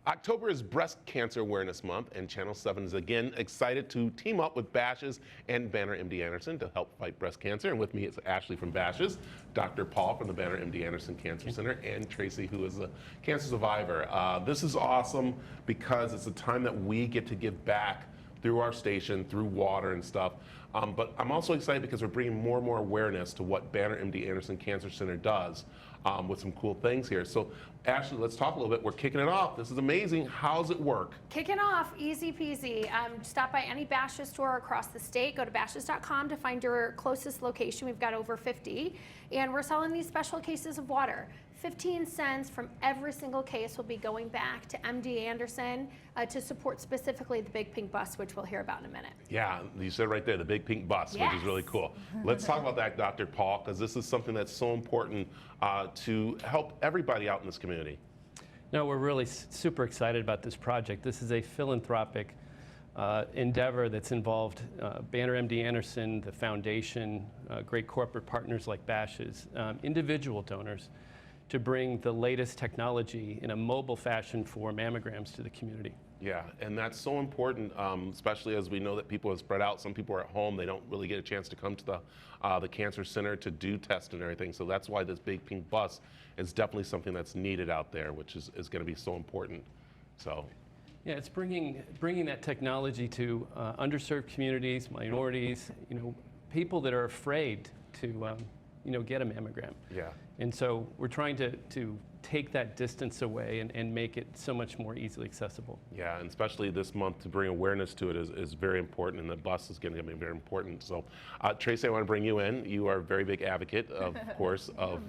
October is Breast Cancer Awareness Month, and Channel 7 is again excited to team up with Bashas and Banner MD Anderson to help fight breast cancer. And with me is Ashley from Bashas, Dr. Paul from the Banner MD Anderson Cancer Center, and Tracy, who is a cancer survivor. This is awesome because it's a time that we get to give back through our station, through water and stuff. But I'm also excited because we're bringing more and more awareness to what Banner MD Anderson Cancer Center does with some cool things here. So Ashley, let's talk a little bit. We're kicking it off. This is amazing. How's it work? Kicking off, easy peasy. Stop by any Bashas store across the state. Go to bashas.com to find your closest location. We've got over 50. And we're selling these special cases of water. 15 cents from every single case will be going back to MD Anderson to support specifically the Big Pink Bus, which we'll hear about in a minute. Yeah, you said right there, the Big Pink Bus, yes, which is really cool. Let's talk about that, Dr. Paul, because this is something that's so important to help everybody out in this community. No, we're really super excited about this project. This is a philanthropic endeavor that's involved Banner MD Anderson, the foundation, great corporate partners like Bashas, individual donors, to bring the latest technology in a mobile fashion for mammograms to the community. Yeah, and that's so important, especially as we know that people have spread out. Some people are at home; they don't really get a chance to come to the cancer center to do tests and everything. So that's why this Big Pink Bus is definitely something that's needed out there, which is going to be so important. So. Yeah, it's bringing that technology to underserved communities, minorities, people that are afraid to get a mammogram. Yeah. And so we're trying to take that distance away and make it so much more easily accessible. Yeah, and especially this month to bring awareness to it is very important, and the bus is going to be very important. So, Tracy, I want to bring you in. You are a very big advocate, of course, of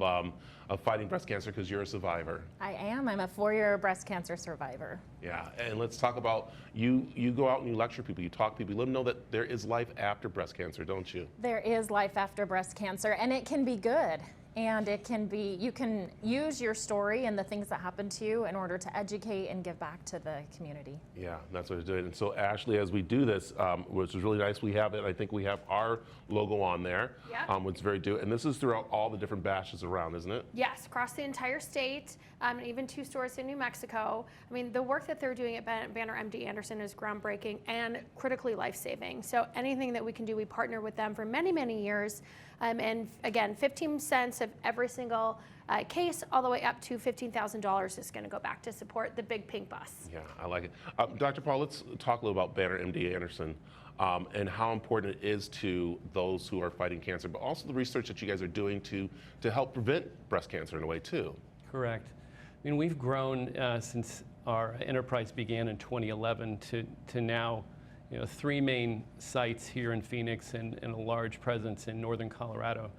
fighting breast cancer because you're a survivor. I am. I'm a 4-year breast cancer survivor. Yeah, and let's talk about, you go out and you lecture people, you talk to people, you let them know that there is life after breast cancer, don't you? There is life after breast cancer, and it can be good. And it can be, you can use your story and the things that happen to you in order to educate and give back to the community. Yeah, that's what it's doing. And so Ashley, as we do this, which is really nice, we have it, I think we have our logo on there, yep. Which is very and this is throughout all the different Bashas around, isn't it? Yes, across the entire state, and even 2 stores in New Mexico. I mean, the work that they're doing at Banner MD Anderson is groundbreaking and critically life-saving. So anything that we can do, we partner with them for many, many years. And again, 15 cents of every single case, all the way up to $15,000 is going to go back to support the Big Pink Bus. Yeah, I like it. Dr. Paul, let's talk a little about Banner MD Anderson and how important it is to those who are fighting cancer, but also the research that you guys are doing to help prevent breast cancer in a way too. Correct. I mean, we've grown since our enterprise began in 2011 to now 3 main sites here in Phoenix and a large presence in northern Colorado.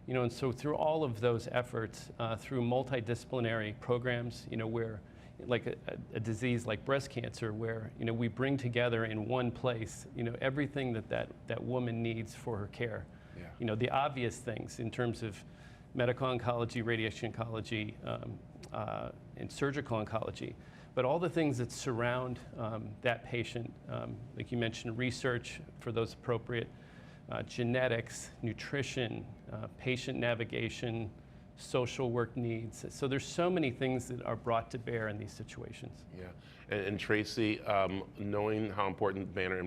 And so through all of those efforts, through multidisciplinary programs, where like a disease like breast cancer, where we bring together in one place, everything that woman needs for her care. Yeah. The obvious things in terms of medical oncology, radiation oncology, and surgical oncology. But all the things that surround that patient, like you mentioned, research for those appropriate, genetics, nutrition, patient navigation, social work needs. So there's so many things that are brought to bear in these situations. Yeah, and Tracy, knowing how important Banner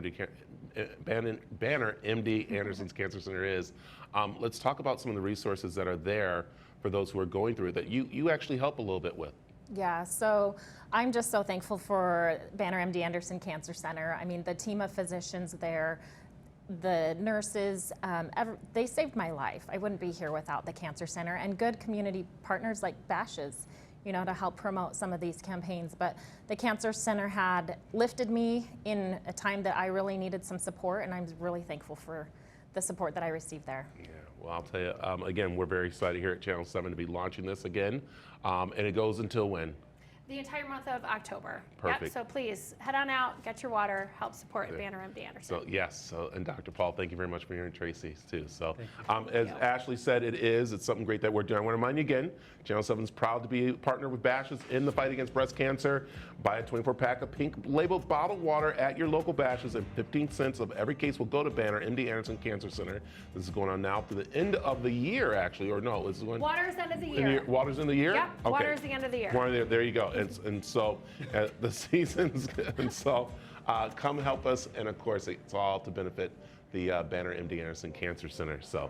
MD Anderson's Cancer Center is, let's talk about some of the resources that are there for those who are going through it that you actually help a little bit with. Yeah, so I'm just so thankful for Banner MD Anderson Cancer Center. I mean, the team of physicians there, the nurses, they saved my life. I wouldn't be here without the Cancer Center, and good community partners like Bashas, to help promote some of these campaigns. But the Cancer Center had lifted me in a time that I really needed some support, and I'm really thankful for the support that I received there. Yeah, well, I'll tell you, again, we're very excited here at Channel 7 to be launching this again, and it goes until when? The entire month of October. Perfect. Yep, so please head on out, get your water, help support Banner MD Anderson. So yes, and Dr. Paul, thank you very much for hearing Tracy too. So as Ashley said, it's something great that we're doing. I want to remind you again, Channel 7 is proud to be a partner with Bashas in the fight against breast cancer. Buy a 24-pack of pink labeled bottled water at your local Bashas, and 15 cents of every case will go to Banner MD Anderson Cancer Center. This is going on now through the end of the year, actually, or no? This is when Water's end of the year. Water's in the year? Yep, okay. water's the end of the year. There you go. and so the seasons, and so come help us. And of course, it's all to benefit the Banner MD Anderson Cancer Center. So